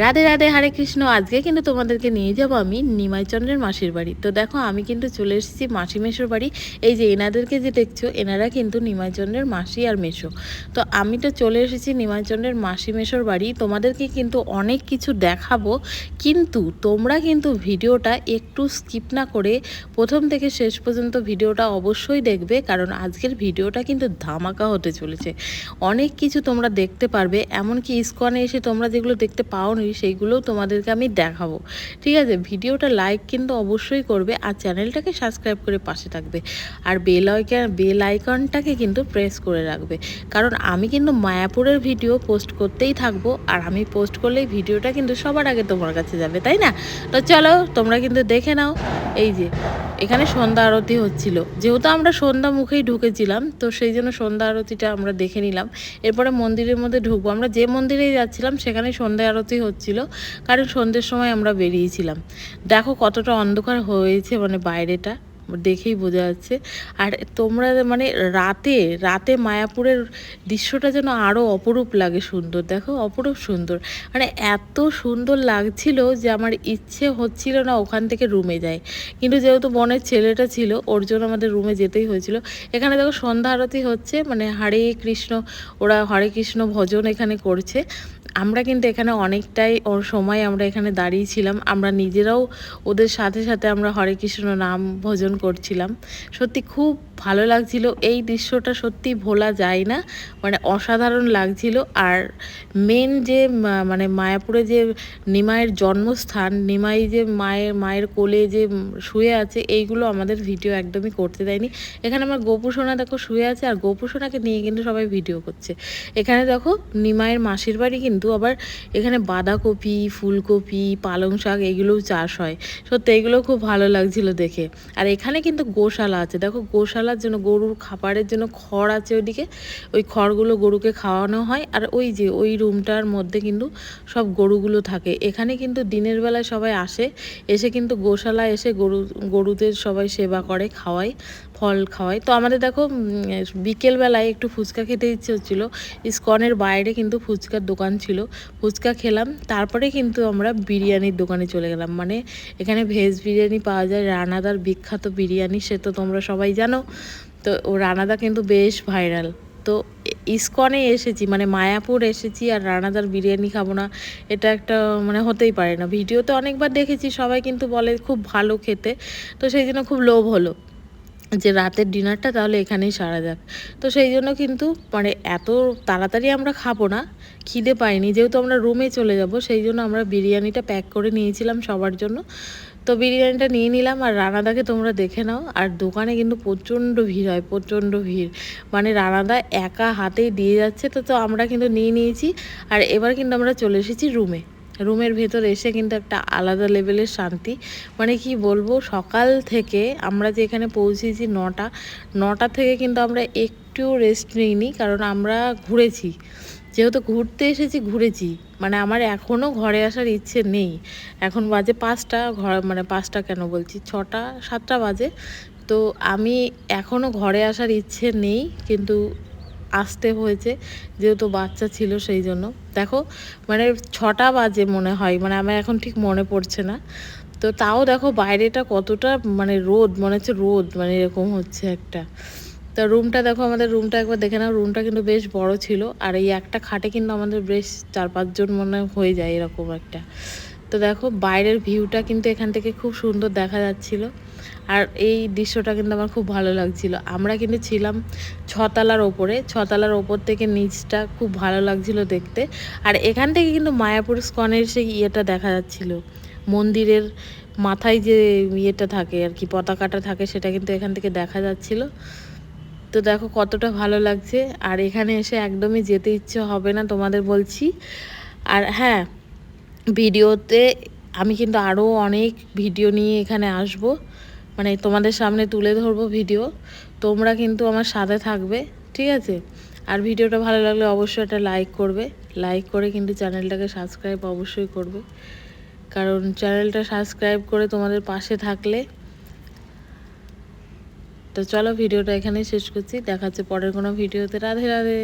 রাধে রাধে, হরে কৃষ্ণ। আজকে কিন্তু তোমাদেরকে নিয়ে যাব আমি নিমাইচন্দ্রের মাসির বাড়ি। তো দেখো আমি কিন্তু চলে এসেছি মাসি মেশোর বাড়ি। এই যে এনাদেরকে যে দেখছো, এনারা কিন্তু নিমাইচন্দ্রের মাসি আর মেশো। তো আমি তো চলে এসেছি নিমাইচন্দ্রের মাসি মেশোর বাড়ি। তোমাদেরকে কিন্তু অনেক কিছু দেখাবো, কিন্তু তোমরা কিন্তু ভিডিওটা একটু স্কিপ না করে প্রথম থেকে শেষ পর্যন্ত ভিডিওটা অবশ্যই দেখবে, কারণ আজকের ভিডিওটা কিন্তু ধামাকা হতে চলেছে। অনেক কিছু তোমরা দেখতে পারবে, এমনকি ইসকনে এসে তোমরা যেগুলো দেখতে পাওনি সেইগুলোও তোমাদেরকে আমি দেখাবো। ঠিক আছে, ভিডিওটা লাইক কিন্তু অবশ্যই করবে, আর চ্যানেলটাকে সাবস্ক্রাইব করে পাশে থাকবে, আর বেল আইকনটাকে কিন্তু প্রেস করে রাখবে, কারণ আমি কিন্তু মায়াপুরের ভিডিও পোস্ট করতেই থাকবো, আর আমি পোস্ট করলেই ভিডিওটা কিন্তু সবার আগে তোমার কাছে যাবে, তাই না? তো চলো তোমরা কিন্তু দেখে নাও। এই যে এখানে সন্ধ্যা আরতি হচ্ছিল, যেহেতু আমরা সন্ধ্যা মুখেই ঢুকেছিলাম, তো সেই জন্য সন্ধ্যা আরতিটা আমরা দেখে নিলাম। এরপরে মন্দিরের মধ্যে ঢুকবো। আমরা যে মন্দিরেই যাচ্ছিলাম সেখানে সন্ধ্যা আরতি হচ্ছিল, কারণ সন্ধ্যের সময় আমরা বেরিয়েছিলাম। দেখো কতটা অন্ধকার হয়েছে, মানে বাইরেটা দেখেই বোঝা যাচ্ছে। আর তোমরা মানে রাতে রাতে মায়াপুরের দৃশ্যটা যেন আরও অপরূপ লাগে, সুন্দর। দেখো অপরূপ সুন্দর, মানে এত সুন্দর লাগছিল যে আমার ইচ্ছে হচ্ছিল না ওখান থেকে রুমে যায়, কিন্তু যেহেতু বোনের ছেলেটা ছিল ওর জন্য আমাদের রুমে যেতেই হয়েছিল। এখানে দেখো সন্ধ্যা আরতি হচ্ছে, মানে হরে কৃষ্ণ, ওরা হরে কৃষ্ণ ভজন এখানে করছে। আমরা কিন্তু এখানে অনেকটাই ওর সময় আমরা এখানে দাঁড়িয়েছিলাম, আমরা নিজেরাও ওদের সাথে সাথে আমরা হরে কৃষ্ণ নাম ভজন করছিলাম। সত্যি খুব ভালো লাগছিল, এই দৃশ্যটা সত্যি ভোলা যায় না, মানে অসাধারণ লাগছিল। আর মেন যে মানে মায়াপুরে যে নিমাইয়ের জন্মস্থান, নিমাই যে মায়ের কোলে যে শুয়ে আছে, এইগুলো আমাদের ভিডিও একদমই করতে দেয়নি। এখানে আমার গোপু সোনা দেখো শুয়ে আছে, আর গোপু সোনাকে নিয়ে কিন্তু সবাই ভিডিও করছে। এখানে দেখো নিমাইয়ের মাসির বাড়ি, কিন্তু আবার এখানে বাঁধাকপি, ফুলকপি, পালং শাক এগুলোও চাষ হয়। সত্যি এগুলো খুব ভালো লাগছিল দেখে। আর এখানে কিন্তু গোশালা আছে, দেখো গোশালার জন্য গরুর খাবারের জন্য খড় আছে ওইদিকে, ওই খড়গুলো গরুকে খাওয়ানো হয়। আর ওই যে ওই রুমটার মধ্যে কিন্তু সব গরুগুলো থাকে। এখানে কিন্তু দিনের বেলায় সবাই আসে, এসে কিন্তু গোশালা এসে গরুদের সবাই সেবা করে, খাওয়ায়, ফল খাওয়ায়। তো আমাদের দেখো বিকেলবেলায় একটু ফুচকা খেতে ইচ্ছে হচ্ছিলো। ইসকনের বাইরে কিন্তু ফুচকার দোকান ছিল, ফুচকা খেলাম। তারপরে কিন্তু আমরা বিরিয়ানির দোকানে চলে গেলাম, মানে এখানে ভেজ বিরিয়ানি পাওয়া যায়, রানাদার বিখ্যাত বিরিয়ানি, সে তো তোমরা সবাই জানো। তো ও রানাদা কিন্তু বেশ ভাইরাল। তো ইসকনে এসেছি, মানে মায়াপুর এসেছি, আর রানাদার বিরিয়ানি খাবো না, এটা একটা মানে হতেই পারে না। ভিডিওতে অনেকবার দেখেছি, সবাই কিন্তু বলে খুব ভালো খেতে, তো সেই জন্য খুব লোভ হলো যে রাতের ডিনারটা তাহলে এখানেই সারা যাক। তো সেই জন্য কিন্তু মানে এত তাড়াতাড়ি আমরা খাবো না, খিদে পাইনি, যেহেতু আমরা রুমে চলে যাব, সেই জন্য আমরা বিরিয়ানিটা প্যাক করে নিয়েছিলাম সবার জন্য। তো বিরিয়ানিটা নিয়ে নিলাম, আর রানাদাকে তোমরা দেখে নাও। আর দোকানে কিন্তু প্রচণ্ড ভিড় হয়, প্রচণ্ড ভিড়, মানে রানাদা একা হাতেই দিয়ে যাচ্ছে। তো আমরা কিন্তু নিয়ে নিয়েছি, আর এবার কিন্তু আমরা চলে এসেছি রুমের ভেতর এসে কিন্তু একটা আলাদা লেভেলের শান্তি, মানে কি বলবো। সকাল থেকে আমরা যে এখানে পৌঁছেছি 9টা থেকে কিন্তু আমরা একটু রেস্ট নিইনি, কারণ আমরা ঘুরেছি, যেহেতু ঘুরতে এসেছি ঘুরেছি। মানে আমার এখনও ঘরে আসার ইচ্ছে নেই। এখন বাজে 5টা, মানে 5টা কেন বলছি, 6টা 7টা বাজে। তো আমি এখনও ঘরে আসার ইচ্ছে নেই, কিন্তু আসতে হয়েছে, যেহেতু বাচ্চা ছিল সেই জন্য। দেখো মানে 6টা বাজে মনে হয়, মানে আমার এখন ঠিক মনে পড়ছে না। তো তাও দেখো বাইরেটা কতটা মানে রোদ, মনে হচ্ছে রোদ, মানে এরকম হচ্ছে একটা। তো রুমটা দেখো, আমাদের রুমটা একবার দেখে নাও। রুমটা কিন্তু বেশ বড় ছিল, আর এই একটা খাটে কিন্তু আমাদের বেশ 4-5 জন মনে হয়ে যায়, এরকম একটা। তো দেখো বাইরের ভিউটা কিন্তু এখান থেকে খুব সুন্দর দেখা যাচ্ছিল, আর এই দৃশ্যটা কিন্তু আমার খুব ভালো লাগছিল। আমরা কিন্তু ছিলাম 6তলার ওপরে, 6তলার ওপর থেকে নিচটা খুব ভালো লাগছিল দেখতে। আর এখান থেকে কিন্তু মায়াপুর ইসকনের সেই ইয়েটা দেখা যাচ্ছিল, মন্দিরের মাথায় যে ইয়েটা থাকে আর কি, পতাকাটা থাকে, সেটা কিন্তু এখান থেকে দেখা যাচ্ছিল। তো দেখো কতটা ভালো লাগছে, আর এখানে এসে একদমই যেতে ইচ্ছে হবে না, তোমাদের বলছি। আর হ্যাঁ, ভিডিওতে আমি কিন্তু আরও অনেক ভিডিও নিয়ে এখানে আসব, মানে তোমাদের সামনে তুলে ধরবো ভিডিও। তোমরা কিন্তু আমার সাথে থাকবে, ঠিক আছে? আর ভিডিওটা ভালো লাগলে অবশ্যই একটা লাইক করবে, লাইক করে কিন্তু চ্যানেলটাকে সাবস্ক্রাইব অবশ্যই করবে, কারণ চ্যানেলটা সাবস্ক্রাইব করে তোমাদের পাশে থাকলে। তো চলো ভিডিওটা এখানেই শেষ করছি, দেখা হচ্ছে পরের কোনো ভিডিওতে। রাধে রাধে।